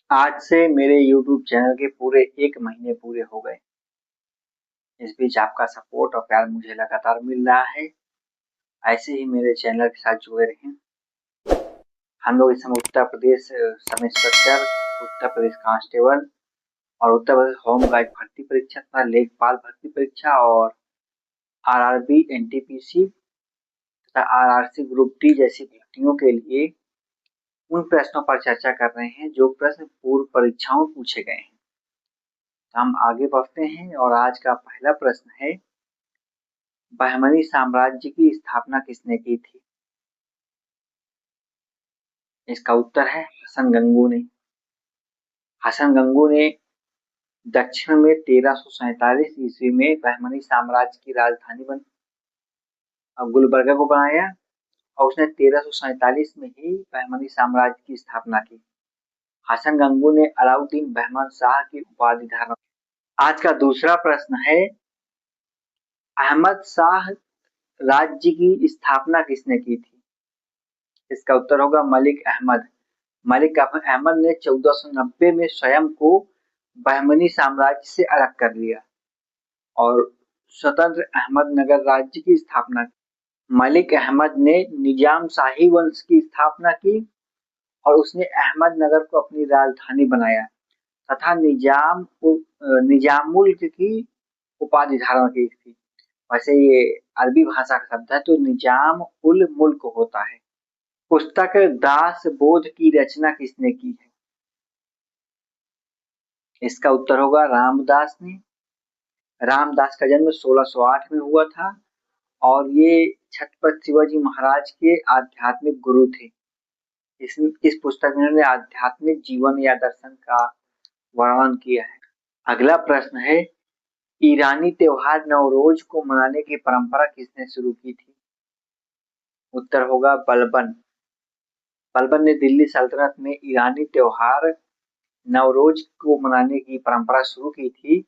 आज से मेरे YouTube चैनल के पूरे 1 महीने पूरे हो गए। इस बीच आपका सपोर्ट और प्यार मुझे लगातार मिल रहा है। ऐसे ही मेरे चैनल के साथ जुड़े रहें। हम लोग इस समय Uttar Pradesh sub inspector, Uttar Pradesh constable और उत्तर प्रदेश होम गार्ड भर्ती परीक्षा तथा लेखपाल भर्ती परीक्षा और आरआरबी, एनटीपीसी तथा आरआरसी ग्रुप डी जैसी भर्तियों के लिए उन प्रश्नों पर चर्चा कर रहे हैं जो प्रश्न पूर्व परीक्षाओं में पूछे गए हैं। हम आगे बढ़ते हैं और आज का पहला प्रश्न है, बहमनी साम्राज्य की स्थापना किसने की थी? इसका उत्तर है हसन गंगू ने। हसन गंगू ने दक्षिण में 1347 ईस्वी में बहमनी साम्राज्य की राजधानी गुलबर्गा को बनाया और उसने 1347 में ही बहमनी साम्राज्य की स्थापना की। हसन गंगू ने अलाउद्दीन बहमन शाह की उपाधि धारण। आज का दूसरा प्रश्न है, अहमद शाह राज्य की स्थापना किसने की थी? इसका उत्तर होगा मलिक अहमद। मलिक अहमद ने 1490 में स्वयं को बहमनी साम्राज्य से अलग कर लिया और स्वतंत्र अहमदनगर राज्य की स्थापना की। मलिक अहमद ने निजाम शाही वंश की स्थापना की और उसने अहमदनगर को अपनी राजधानी बनाया तथा निजामुल्क की उपाधि धारण की थी। वैसे ये अरबी भाषा का शब्द है, तो निजाम उल मुल्क होता है। पुस्तक दास बोध की रचना किसने की है? इसका उत्तर होगा रामदास ने। रामदास का जन्म 1608 में हुआ था और ये छत्रपति शिवाजी महाराज के आध्यात्मिक गुरु थे। इस पुस्तक में उन्होंने आध्यात्मिक जीवन या दर्शन का वर्णन किया है। अगला प्रश्न है, ईरानी त्योहार नवरोज को मनाने की परंपरा किसने शुरू की थी? उत्तर होगा बलबन। बलबन ने दिल्ली सल्तनत में ईरानी त्योहार नवरोज को मनाने की परंपरा शुरू की थी।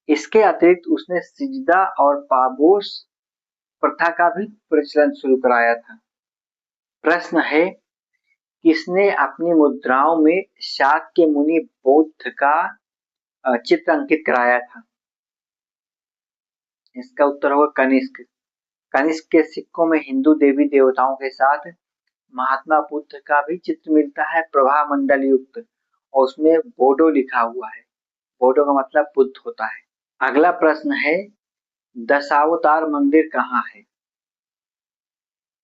इसके अतिरिक्त उसने सिजदा और पाबोस प्रथा का भी प्रचलन शुरू कराया था। प्रश्न है, किसने अपनी मुद्राओं में शाक्य मुनि बौद्ध का चित्र अंकित कराया था? इसका उत्तर होगा कनिष्क। कनिष्क के सिक्कों में हिंदू देवी देवताओं के साथ महात्मा बुद्ध का भी चित्र मिलता है, प्रभा मंडल युक्त, और उसमें बोडो लिखा हुआ है। बोडो का मतलब बुद्ध होता है। अगला प्रश्न है, दशावतार मंदिर कहाँ है?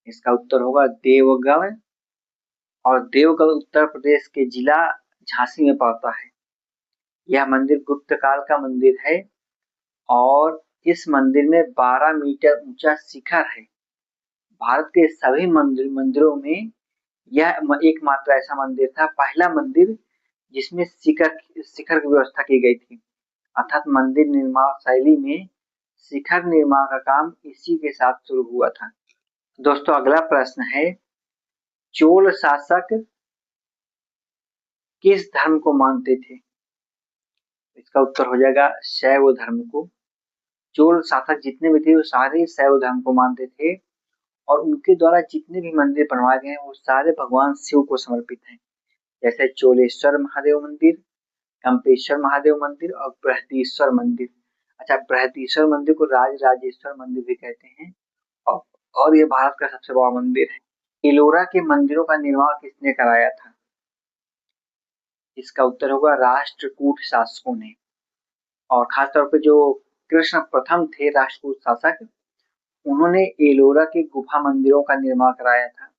इसका उत्तर होगा देवगढ़, और देवगढ़ उत्तर प्रदेश के जिला झांसी में पड़ता है। यह मंदिर गुप्त काल का मंदिर है और इस मंदिर में 12 मीटर ऊंचा शिखर है। भारत के सभी मंदिरों में यह एकमात्र ऐसा मंदिर था, पहला मंदिर जिसमें शिखर की व्यवस्था की गई थी। अर्थात मंदिर निर्माण शैली में शिखर निर्माण का काम इसी के साथ शुरू हुआ था। दोस्तों, अगला प्रश्न है, चोल शासक किस धर्म को मानते थे? इसका उत्तर हो जाएगा शैव धर्म को। चोल शासक जितने भी थे वो सारे शैव धर्म को मानते थे और उनके द्वारा जितने भी मंदिर बनवाए गए हैं वो सारे भगवान शिव को समर्पित हैं। जैसे चोलेश्वर महादेव मंदिर, कंपेश्वर महादेव मंदिर और बृहदीश्वर मंदिर। अच्छा, बृहदीश्वर मंदिर को राजराजेश्वर मंदिर भी कहते हैं और ये भारत का सबसे बड़ा मंदिर है। एलोरा के मंदिरों का निर्माण किसने कराया था? इसका उत्तर होगा राष्ट्रकूट शासकों ने। और खासतौर पे जो कृष्ण प्रथम थे राष्ट्रकूट शासक, उन्होंने एलोरा के गुफा मंदिरों का निर्माण कराया था।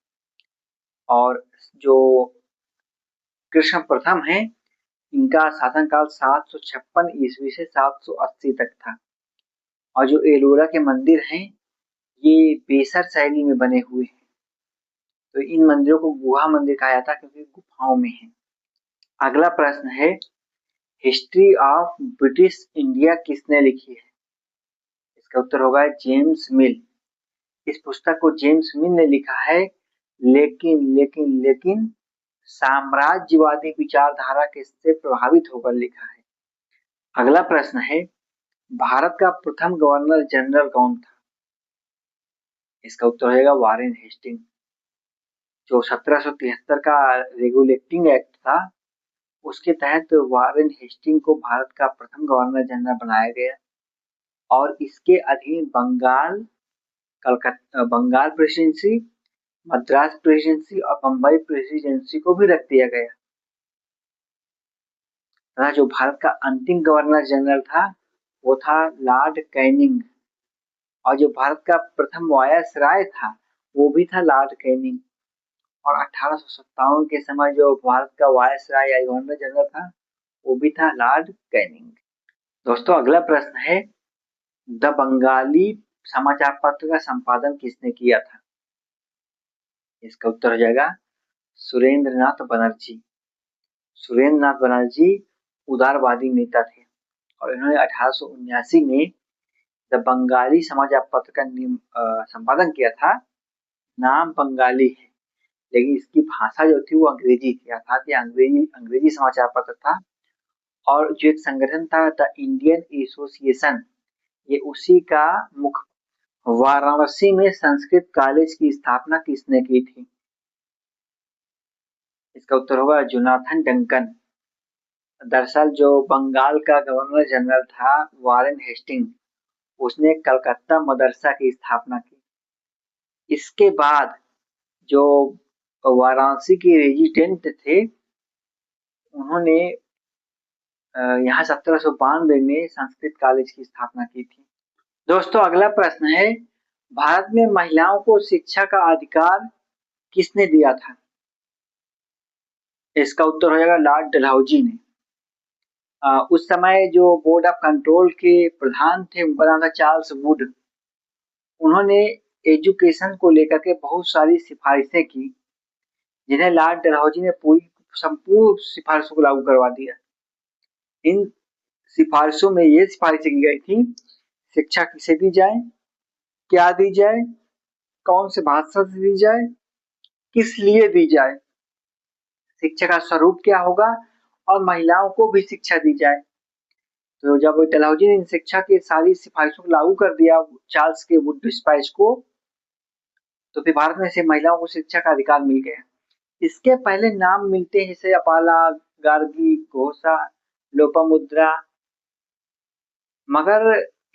और जो कृष्ण प्रथम है, इनका शासनकाल 756 ईस्वी से 780 तक था। और जो एलोरा के मंदिर हैं ये बेसर शैली में बने हुए हैं, तो इन मंदिरों को गुहा मंदिर कहा जाता है क्योंकि गुफाओं में है। अगला प्रश्न है, हिस्ट्री ऑफ ब्रिटिश इंडिया किसने लिखी है? इसका उत्तर होगा जेम्स मिल। इस पुस्तक को जेम्स मिल ने लिखा है, लेकिन साम्राज्यवादी विचारधारा किससे प्रभावित होकर लिखा है? अगला प्रश्न है, भारत का प्रथम गवर्नर जनरल कौन था? इसका उत्तर होगा वारेन हेस्टिंग। जो 1773 का रेगुलेटिंग एक्ट था उसके तहत वारेन हेस्टिंग को भारत का प्रथम गवर्नर जनरल बनाया गया और इसके अधीन बंगाल प्रेसिडेंसी, मद्रास प्रेसिडेंसी और बम्बई प्रेसिडेंसी को भी रख दिया गया तथा जो भारत का अंतिम गवर्नर जनरल था वो था लॉर्ड कैनिंग और जो भारत का प्रथम वायसराय था वो भी था लॉर्ड कैनिंग। और 1857 के समय जो भारत का वायसराय या गवर्नर जनरल था वो भी था लॉर्ड कैनिंग। दोस्तों अगला प्रश्न है, द बंगाली समाचार पत्र का संपादन किसने किया था? इसका उत्तर हो जाएगा सुरेंद्र नाथ बनर्जी। सुरेंद्र नाथ बनर्जी उदारवादी नेता थे और इन्होंने 1879 में द बंगाली समाचार पत्र का संपादन किया था। नाम बंगाली है लेकिन इसकी भाषा जो थी वो अंग्रेजी थी, अर्थात ये अंग्रेजी समाचार पत्र था। और जो एक संगठन था द इंडियन एसोसिएशन, ये उसी का मुख्य। वाराणसी में संस्कृत कॉलेज की स्थापना किसने की थी? इसका उत्तर होगा जोनाथन डंकन। दरअसल जो बंगाल का गवर्नर जनरल था वारेन हेस्टिंग, उसने कलकत्ता मदरसा की स्थापना की। इसके बाद जो वाराणसी के रेजिडेंट थे उन्होंने यहाँ 1792 में संस्कृत कॉलेज की स्थापना की थी। दोस्तों अगला प्रश्न है, भारत में महिलाओं को शिक्षा का अधिकार किसने दिया था? इसका उत्तर हो जाएगा लॉर्ड डलहौजी ने। उस समय जो बोर्ड ऑफ कंट्रोल के प्रधान थे उनका नाम था चार्ल्स वुड। उन्होंने एजुकेशन को लेकर के बहुत सारी सिफारिशें की जिन्हें लॉर्ड डलहौजी ने पूरी संपूर्ण सिफारिशों को लागू करवा दिया। इन सिफारिशों में ये सिफारिशें की गई थी, शिक्षा किसे दी जाए, क्या दी जाए, कौन से भाषा से दी जाए, किस लिए दी जाए, शिक्षा का स्वरूप क्या होगा और महिलाओं को भी शिक्षा दी जाए। तो जब डलहौजी ने शिक्षा की सारी सिफारिशों को लागू कर दिया चार्ल्स के वुड डिस्पैच को, तो फिर भारत में से महिलाओं को शिक्षा का अधिकार मिल गया। इसके पहले नाम मिलते हैं जैसे अपाला, गार्गी, घोषा, लोपामुद्रा, मगर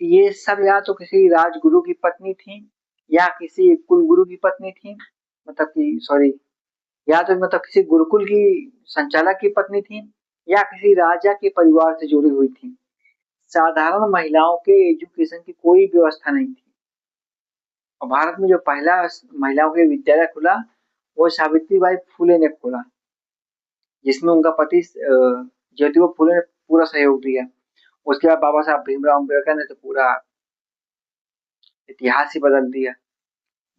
ये सब या तो किसी राजगुरु की पत्नी थी या किसी कुलगुरु की पत्नी थी, मतलब कि सॉरी, या तो मतलब किसी गुरुकुल की संचालक की पत्नी थी या किसी राजा के परिवार से जुड़ी हुई थी। साधारण महिलाओं के एजुकेशन की कोई व्यवस्था नहीं थी। और भारत में जो पहला महिलाओं के विद्यालय खुला वो सावित्रीबाई फुले ने खोला, जिसमें उनका पति ज्योतिबा फुले ने पूरा सहयोग दिया। उसके बाद बाबा साहब भीमराव अम्बेडकर ने तो पूरा इतिहास ही बदल दिया।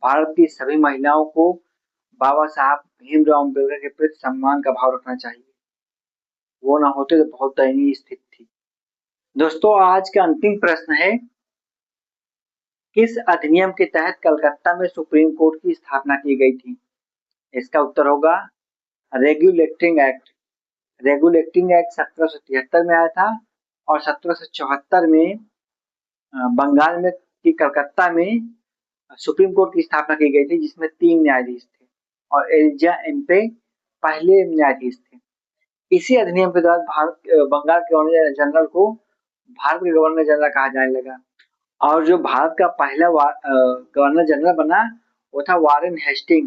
भारत की सभी महिलाओं को बाबा साहब भीमराव अम्बेडकर के प्रति सम्मान का भाव रखना चाहिए, वो ना होते तो बहुत दयनीय स्थिति थी। दोस्तों आज का अंतिम प्रश्न है, किस अधिनियम के तहत कलकत्ता में सुप्रीम कोर्ट की स्थापना की गई थी? इसका उत्तर होगा रेगुलेटिंग एक्ट। रेगुलेटिंग एक्ट 1773 में आया था और 1774 में बंगाल में की कलकत्ता में सुप्रीम कोर्ट की स्थापना की गई थी जिसमें 3 न्यायाधीश थे और एलिजा एम्पे पहले न्यायाधीश थे। इसी अधिनियम के तहत बंगाल के गवर्नर जनरल को भारत के गवर्नर जनरल कहा जाने लगा और जो भारत का पहला गवर्नर जनरल बना वो था वारेन हेस्टिंग।